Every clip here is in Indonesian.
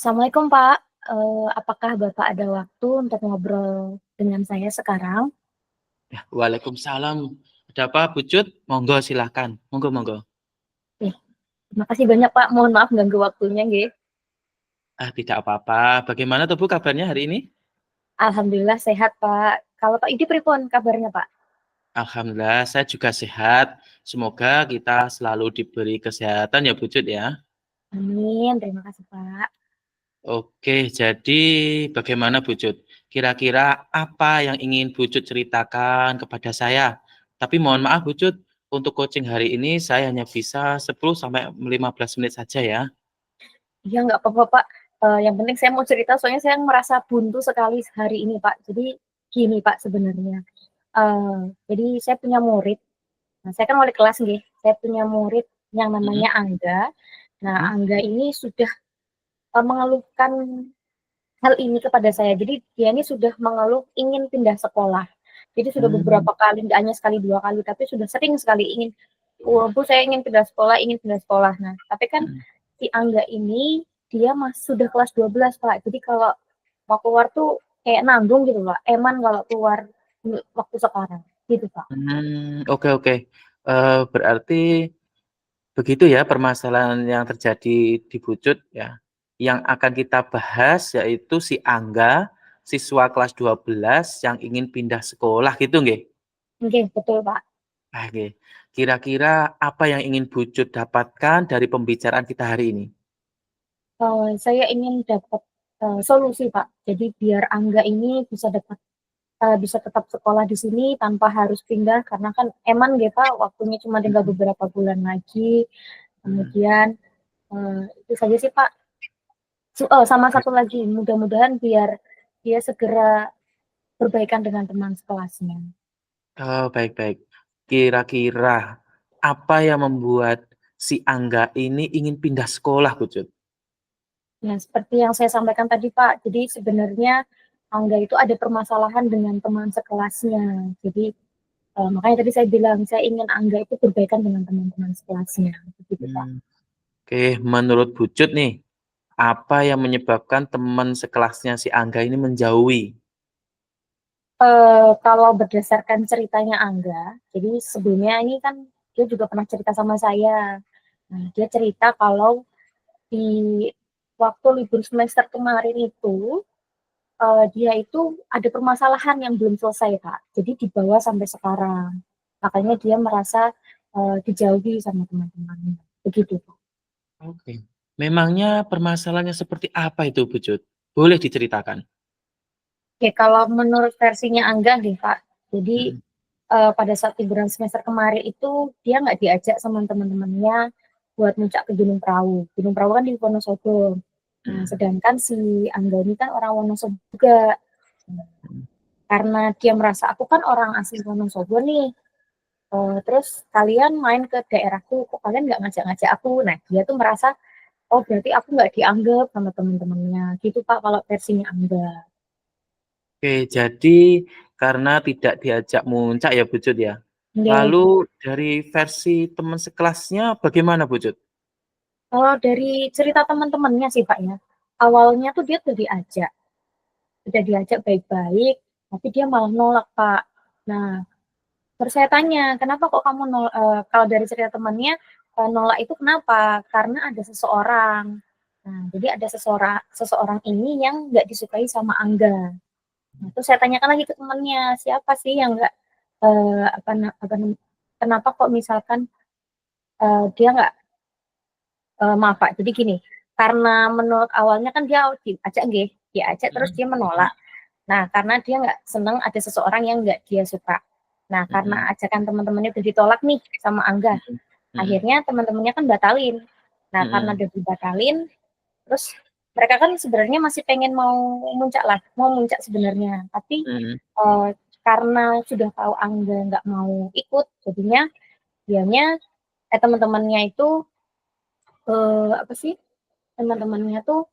Assalamualaikum Pak, apakah Bapak ada waktu untuk ngobrol dengan saya sekarang? Ya, waalaikumsalam. Ada apa, Pucut? Monggo silahkan. Monggo, monggo. Nih, terima kasih banyak Pak, mohon maaf ganggu waktunya nggih. Tidak apa-apa. Bagaimana tuh Bu kabarnya hari ini? Alhamdulillah sehat Pak. Kalau Pak Idi pripun kabarnya Pak? Alhamdulillah, saya juga sehat. Semoga kita selalu diberi kesehatan ya, Pucut ya. Amin, terima kasih Pak. Oke, jadi bagaimana Pucut? Kira-kira apa yang ingin Pucut ceritakan kepada saya? Tapi mohon maaf Pucut, untuk coaching hari ini saya hanya bisa 10 sampai 15 menit saja ya. Iya nggak apa-apa Pak, yang penting saya mau cerita soalnya saya merasa buntu sekali hari ini Pak. Jadi gini Pak sebenarnya, jadi saya punya murid, nah saya kan wali kelas nggih, saya punya murid yang Mm-mm, namanya Angga. Nah mm-mm, Angga ini sudah, mengeluhkan hal ini kepada saya. Jadi dia ini sudah mengeluh ingin pindah sekolah. Jadi sudah mm, beberapa kali, tidak hanya sekali dua kali, tapi sudah sering sekali ingin, "Wah, Bu, saya ingin pindah sekolah, ingin pindah sekolah." Nah, tapi kan mm. si Angga ini dia sudah kelas 12, Pak. Jadi kalau mau keluar tuh kayak nanggung gitu, Pak. Eman kalau keluar waktu sekarang, gitu, Pak. Oke oke. Berarti begitu ya permasalahan yang terjadi di Bucut ya. Yang akan kita bahas yaitu si Angga, siswa kelas 12 yang ingin pindah sekolah gitu nggih? Oke, betul, Pak. Oke. Kira-kira apa yang ingin Bucut dapatkan dari pembicaraan kita hari ini? Saya ingin dapat, solusi, Pak. Jadi biar Angga ini bisa tetap sekolah di sini tanpa harus pindah karena kan eman nggih Pak, waktunya cuma tinggal Mhm, beberapa bulan lagi. mhm. Kemudian, itu saja sih Pak. Sama satu lagi, mudah-mudahan biar dia segera perbaikan dengan teman sekelasnya. Oh, baik-baik. Kira-kira apa yang membuat si Angga ini ingin pindah sekolah, Bucut? Nah, seperti yang saya sampaikan tadi Pak, jadi sebenarnya Angga itu ada permasalahan dengan teman sekelasnya. Jadi, makanya tadi saya bilang, saya ingin Angga itu perbaikan dengan teman-teman sekelasnya, begitu Pak. Hmm. Oke, menurut Bucut nih, apa yang menyebabkan teman sekelasnya si Angga ini menjauhi? Kalau berdasarkan ceritanya Angga, jadi sebelumnya ini kan dia juga pernah cerita sama saya. Nah, dia cerita kalau di waktu libur semester kemarin itu, dia itu ada permasalahan yang belum selesai, Kak. Jadi dibawa sampai sekarang. Makanya dia merasa, dijauhi sama teman-temannya, begitu, Kak. Oke. Memangnya permasalahannya seperti apa itu, Bucut? Boleh diceritakan? Oke, kalau menurut versinya Angga nih, Kak, jadi Mhm, pada saat liburan semester kemarin itu dia nggak diajak sama teman-temannya buat muncak ke Gunung Prau. Gunung Prau kan di Wonosobo. Nah, mhm, sedangkan si Angga ini kan orang Wonosobo juga. Nah, mhm. karena dia merasa aku kan orang asli Wonosobo nih, terus kalian main ke daerahku, kok kalian nggak ngajak-ngajak aku? Nah, dia tuh merasa, oh berarti aku nggak dianggap sama teman-temannya. Gitu Pak kalau versinya Angga. Oke, jadi karena tidak diajak muncak ya, Bucut ya? Nggih. Lalu dari versi teman sekelasnya bagaimana, Bucut? Kalau dari cerita teman-temannya sih Pak ya, awalnya tuh dia udah diajak baik-baik, tapi dia malah nolak Pak. Nah, terus saya tanya, kenapa kok kamu kalau dari cerita temannya, nolak itu kenapa? Karena ada seseorang. Nah, jadi ada seseorang seseorang ini yang nggak disukai sama Angga. Nah, terus saya tanyakan lagi ke temannya, siapa sih yang nggak, kenapa kok misalkan, dia nggak, maaf Pak, jadi gini, karena menurut awalnya kan dia diajak nggih, diajak terus Mhm, dia menolak. Nah, karena dia nggak seneng ada seseorang yang nggak dia suka. Nah, karena mhm, ajakan teman-temannya udah ditolak nih sama Angga, mhm, mhm, akhirnya teman-temannya kan batalin. Nah, karena mhm, udah dibatalin, terus mereka kan sebenarnya masih pengen mau muncak lah, mau muncak sebenarnya. Tapi, mhm. eee, karena sudah tahu Angga nggak mau ikut, jadinya dianya teman-temannya itu, apa sih, teman-temannya tuh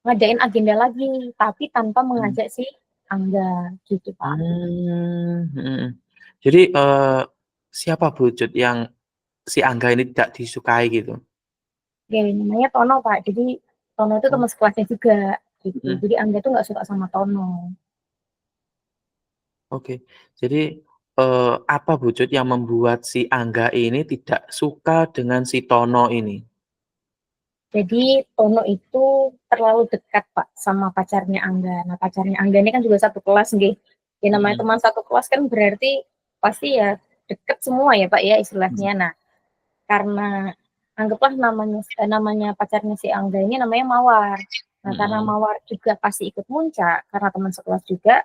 ngadain agenda lagi, tapi tanpa Mhm. mengajak si Angga, gitu, Pak. Mhm. Jadi, siapa Bucut yang si Angga ini tidak disukai gitu? Oke, namanya Tono, Pak. Jadi Tono itu Oh, teman sekelasnya juga gitu. mhm, Jadi Angga tuh nggak suka sama Tono. oke. Jadi, apa Bu Cut yang membuat si Angga ini tidak suka dengan si Tono ini? Jadi Tono itu terlalu dekat Pak sama pacarnya Angga. Nah pacarnya Angga ini kan juga satu kelas nggih. Ya namanya Mhm, teman satu kelas kan berarti pasti ya deket semua ya Pak ya mhm, istilahnya. Nah karena anggaplah namanya pacarnya si Angga ini namanya Mawar. Nah karena mhm. Mawar juga pasti ikut muncak karena teman sekelas juga,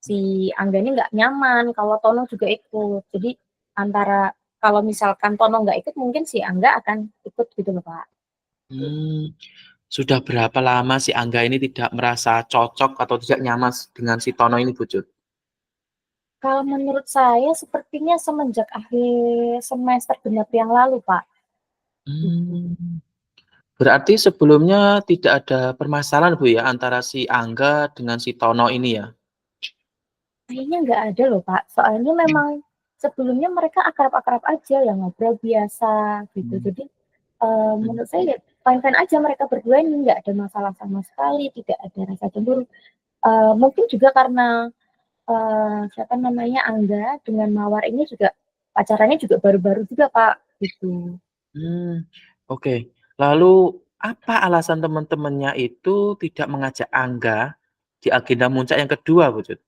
si Angga ini nggak nyaman kalau Tono juga ikut. Jadi antara kalau misalkan Tono nggak ikut mungkin si Angga akan ikut gitu loh Pak. Mmm, sudah berapa lama si Angga ini tidak merasa cocok atau tidak nyaman dengan si Tono ini Bu Cut? Kalau menurut saya sepertinya semenjak akhir semester genap yang lalu, Pak, gitu. Mmm. Berarti sebelumnya tidak ada permasalahan Bu ya antara si Angga dengan si Tono ini ya? Kayaknya nggak ada loh, Pak, soalnya memang sebelumnya mereka akrab-akrab aja ya, ngobrol biasa gitu. Mmm, Jadi, mhm, menurut saya ya fine-fine aja mereka berdua ini, nggak ada masalah sama sekali, tidak ada rasa cemburu. Mungkin juga karena, siapa namanya, Angga dengan Mawar ini juga pacarannya juga baru-baru juga, Pak, gitu. mmm, oke. Lalu apa alasan teman-temannya itu tidak mengajak Angga di agenda muncak yang kedua Bu Cut?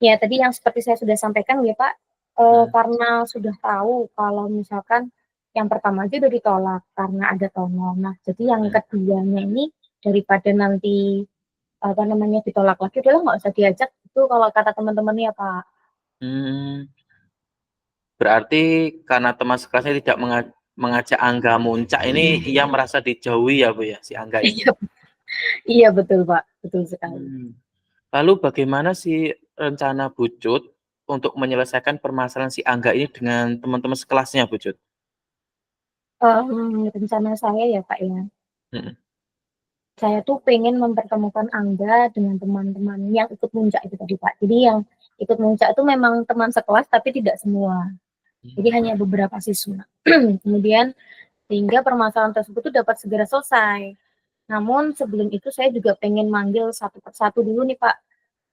Ya tadi yang seperti saya sudah sampaikan ya Pak, Mhm, karena sudah tahu kalau misalkan yang pertama aja udah ditolak karena ada Tono. Nah, jadi yang mhm, keduanya ini daripada nanti, apa namanya, ditolak lagi, udahlah nggak usah diajak, itu kalau kata teman-temannya, Pak. mmm, berarti karena teman sekelasnya tidak mengajak Angga muncak ini ia merasa dijauhi ya Bu ya, si Angga ini? Iya iya betul, Pak, betul sekali. Mmm. Lalu bagaimana sih rencana Bu Cut untuk menyelesaikan permasalahan si Angga ini dengan teman-teman sekelasnya, Bu Cut? Rencana saya ya, Pak, ya, Mhm, saya tuh pengen mempertemukan Angga dengan teman-teman yang ikut muncak itu tadi, Pak. Jadi yang ikut muncak itu memang teman sekelas tapi tidak semua. Jadi mmm, hanya beberapa siswa. Kemudian sehingga permasalahan tersebut tuh dapat segera selesai. Namun sebelum itu saya juga pengen manggil satu persatu dulu nih Pak,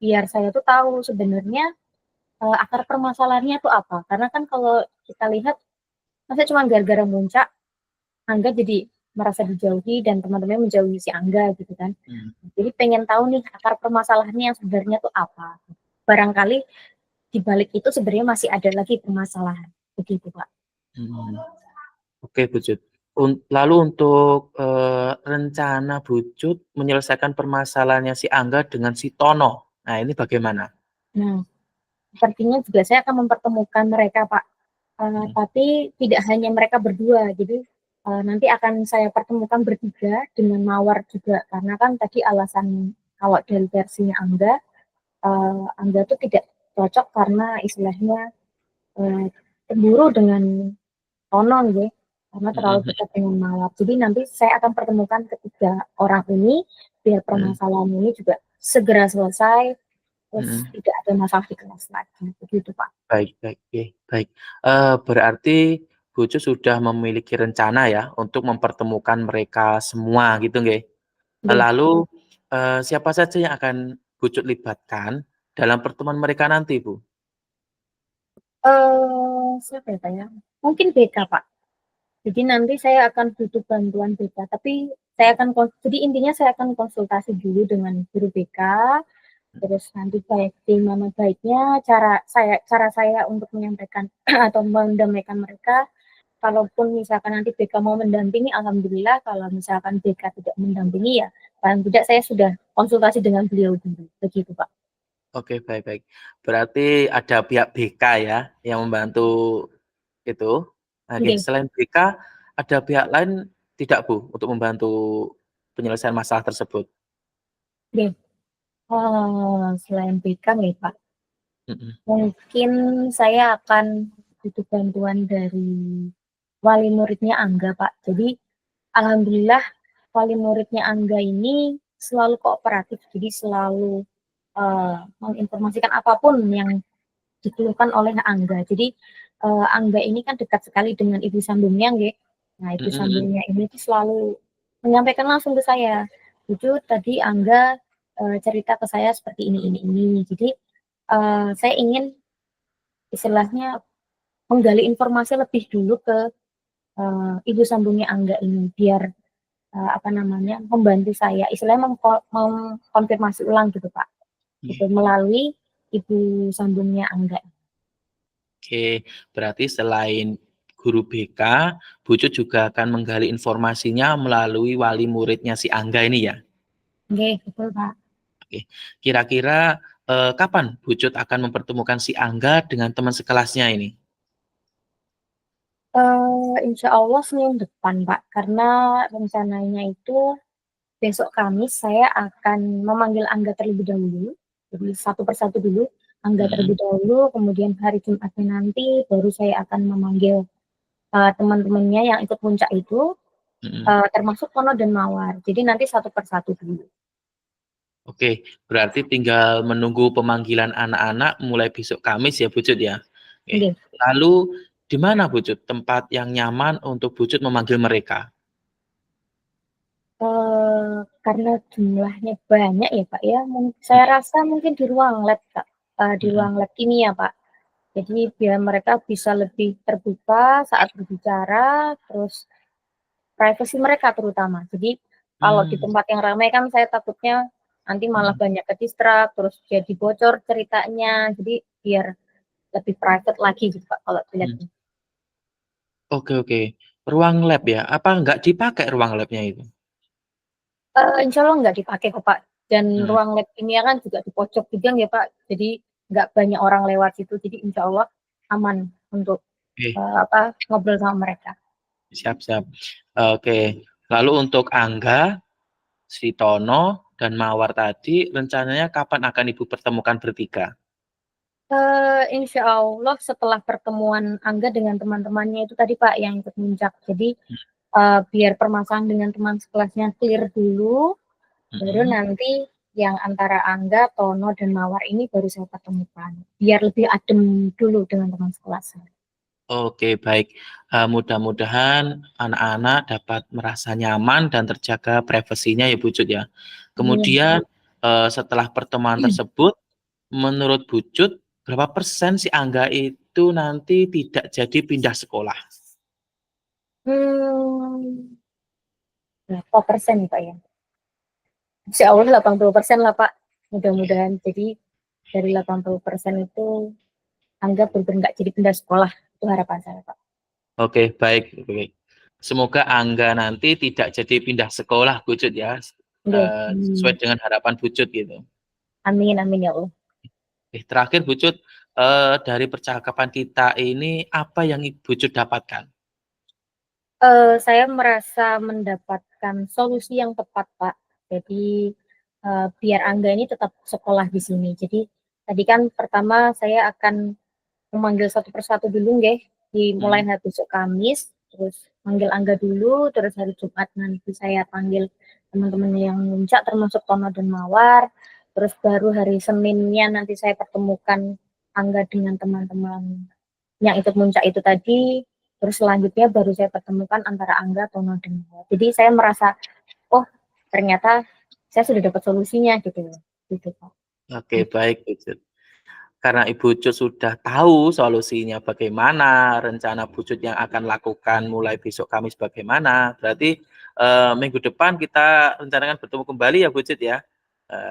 biar saya tuh tahu sebenarnya akar permasalahannya tuh apa. Karena kan kalau kita lihat masa cuma gara-gara muncak, Angga jadi merasa dijauhi dan teman-teman menjauhi si Angga gitu kan. mhm, Jadi pengen tahu nih akar permasalahannya yang sebenarnya tuh apa. Barangkali di balik itu sebenarnya masih ada lagi permasalahan. Begitu Pak. mhm. Oke, Bu Cut. Lalu untuk, rencana Bu Cut menyelesaikan permasalahannya si Angga dengan si Tono. Nah, ini bagaimana? Nah, sepertinya juga saya akan mempertemukan mereka Pak. Mhm, Tapi tidak hanya mereka berdua, jadi nanti akan saya pertemukan bertiga dengan Mawar juga, karena kan tadi alasan kalau dari versinya Angga, Angga tuh tidak cocok karena istilahnya eh, cemburu dengan Tono gitu, karena mhm, terlalu mhm, dekat dengan Mawar. Jadi nanti saya akan pertemukan ketiga orang ini biar mhm, permasalahan ini juga segera selesai, terus mhm. tidak ada masalah di kelas lagi, begitu Pak. Baik, baik, oke, baik. Berarti Bu Cut sudah memiliki rencana ya untuk mempertemukan mereka semua gitu nggih? Oke. Lalu, siapa saja yang akan Bu Cut libatkan dalam pertemuan mereka nanti, Bu? Siapa ya Pak ya? Mungkin BK Pak. Jadi nanti saya akan butuh bantuan BK, tapi saya akan jadi intinya saya akan konsultasi dulu dengan guru BK, terus nanti baik di mana baiknya cara saya untuk menyampaikan atau mendamaikan mereka. Kalaupun misalkan nanti BK mau mendampingi, alhamdulillah. Kalau misalkan BK tidak mendampingi ya, paling tidak saya sudah konsultasi dengan beliau dulu, begitu Pak. Oke, baik, baik. Berarti ada pihak BK ya yang membantu itu. Oke, Oke, selain BK ada pihak lain tidak, Bu, untuk membantu penyelesaian masalah tersebut? oke. Selain BK nih Pak, Mhm, mungkin saya akan butuh bantuan dari wali muridnya Angga, Pak. Jadi alhamdulillah wali muridnya Angga ini selalu kooperatif, jadi selalu menginformasikan apapun yang dikeluhkan oleh Angga. Jadi Angga ini kan dekat sekali dengan ibu sambungnya, nggih. Nah, ibu mhm, mhm, sambungnya ini tuh selalu menyampaikan langsung ke saya, "Lucu tadi Angga, cerita ke saya seperti ini." Jadi, saya ingin istilahnya menggali informasi lebih dulu ke, ibu sambungnya Angga ini, biar, apa namanya, membantu saya, istilahnya mengkonfirmasi ulang gitu, Pak, gitu, melalui ibu sambungnya Angga. Oke, berarti selain guru BK, Bucut juga akan menggali informasinya melalui wali muridnya si Angga ini ya? Nggih, betul, Pak. Oke, kira-kira, kapan Bucut akan mempertemukan si Angga dengan teman sekelasnya ini? Insyaallah Senin depan, Pak, karena rencananya itu besok Kamis saya akan memanggil Angga terlebih dahulu, jadi satu persatu dulu, Angga Mhm terlebih dahulu, kemudian hari Jumatnya nanti baru saya akan memanggil, teman-temannya yang ikut puncak itu, mhm. termasuk Tono dan Mawar. Jadi nanti satu persatu dulu. Oke, berarti tinggal menunggu pemanggilan anak-anak mulai besok Kamis ya, Bucut ya? Oke, Nggih, lalu di mana Bucut tempat yang nyaman untuk Bucut memanggil mereka? karena jumlahnya banyak ya, Pak, ya, Mhm saya rasa mungkin di ruang lab, Kak, di mhm ruang lab kimia, Pak. Jadi biar mereka bisa lebih terbuka saat berbicara, terus privasi mereka terutama. Jadi kalau di mmm, tempat yang ramai kan saya takutnya nanti malah mhm banyak ke-distract, terus jadi bocor ceritanya. Jadi biar lebih private lagi gitu, Pak, kalau mhm. dilihatnya. Oke oke. Ruang lab ya? Apa nggak dipakai ruang labnya itu? Insya Allah nggak dipakai kok, Pak, dan Mmm, ruang lab kimia kan juga di pojok bidang ya, Pak, jadi nggak banyak orang lewat situ, jadi insya Allah aman untuk, oke, apa, ngobrol sama mereka. siap siap. Oke, lalu untuk Angga, si Tono, dan Mawar tadi rencananya kapan akan Ibu pertemukan bertiga? Insya Allah setelah pertemuan Angga dengan teman-temannya itu tadi, Pak, yang ikut Muncak. Jadi, biar permasalahan dengan teman sekelasnya clear dulu, baru Mhm. nanti yang antara Angga, Tono, dan Mawar ini baru saya pertemukan. Biar lebih adem dulu dengan teman sekelasnya. Oke, baik. Mudah-mudahan anak-anak dapat merasa nyaman dan terjaga privasinya ya, Bu Cut, ya. Amin. Kemudian, setelah pertemuan tersebut, menurut Bu Cut, berapa persen si Angga itu nanti tidak jadi pindah sekolah? Hmm, berapa persen nih, Pak, ya? Insya Allah 80% lah, Pak. Mudah-mudahan. Jadi dari 80% itu Angga benar-benar nggak jadi pindah sekolah. Itu harapan saya, Pak. Oke, baik baik. Semoga Angga nanti tidak jadi pindah sekolah, Bu Cut, ya, Oke. sesuai dengan harapan Bu Cut gitu. Amin, amin ya Allah. Terakhir Bu Cut, dari percakapan kita ini apa yang Bu Cut dapatkan? Saya merasa mendapatkan solusi yang tepat, Pak. Jadi, biar Angga ini tetap sekolah di sini. Jadi, tadi kan pertama saya akan memanggil satu persatu dulu nggih, dimulai Mhm hari besok Kamis, terus manggil Angga dulu, terus hari Jumat nanti saya panggil teman-temannya yang muncak termasuk Tono dan Mawar, terus baru hari Seninnya nanti saya pertemukan Angga dengan teman-teman yang ikut muncak itu tadi, terus selanjutnya baru saya pertemukan antara Angga, Tono, dan Mawar. Jadi saya merasa, oh ternyata saya sudah dapat solusinya gitu, gitu Pak. oke, baik Bu Cut. Karena Ibu Cut sudah tahu solusinya bagaimana, rencana Bu Cut yang akan lakukan mulai besok Kamis bagaimana, berarti, minggu depan kita rencanakan bertemu kembali ya Bu Cut ya.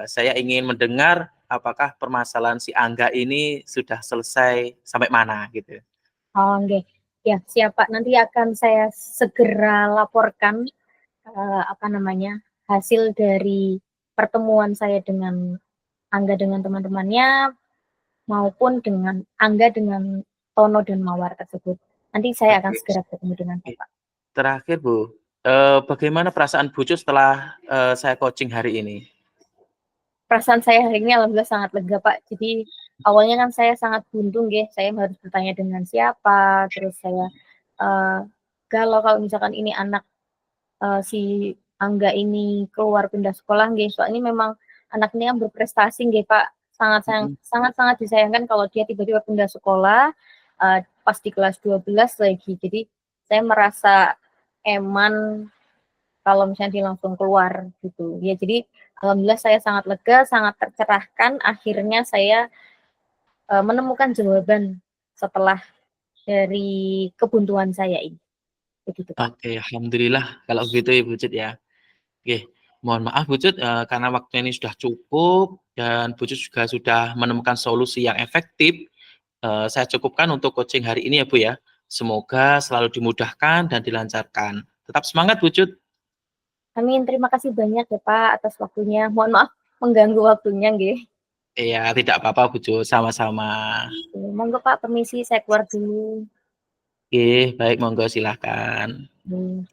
Saya ingin mendengar apakah permasalahan si Angga ini sudah selesai sampai mana gitu. Oh, nggih. Ya, siap Pak. Nanti akan saya segera laporkan, apa namanya, hasil dari pertemuan saya dengan Angga dengan teman-temannya, maupun dengan Angga dengan Tono dan Mawar tersebut. Nanti saya akan Oke, segera bertemu dengan oke. Bapak. Terakhir Bu, bagaimana perasaan Bu Cut setelah, saya coaching hari ini? Perasaan saya hari ini alhamdulillah sangat lega, Pak. Jadi awalnya kan saya sangat buntu nggih, saya harus bertanya dengan siapa, terus saya, eee, galau kalau misalkan ini anak, si Angga ini keluar pindah sekolah nggih, soalnya memang anak ini kan berprestasi nggih, Pak. Mhm. Sangat-sangat disayangkan kalau dia tiba-tiba pindah sekolah, pas di kelas 12 lagi. Jadi saya merasa eman kalau misalnya dia langsung keluar gitu. Ya jadi alhamdulillah saya sangat lega, sangat tercerahkan, akhirnya saya, menemukan jawaban setelah dari kebuntuan saya ini, begitu, Kak. Oke, alhamdulillah kalau gitu ya Bu Cut ya. Oke, mohon maaf Bu Cut, karena waktunya ini sudah cukup dan Bu Cut juga sudah menemukan solusi yang efektif, saya cukupkan untuk coaching hari ini ya Bu ya. Semoga selalu dimudahkan dan dilancarkan. Tetap semangat Bu Cut. Amin, terima kasih banyak ya, Pak, atas waktunya. Mohon maaf mengganggu waktunya nggih. Iya, tidak apa-apa Bu Cut, sama-sama. Monggo Pak, permisi saya keluar dulu. Oke, baik monggo silahkan. Mmm.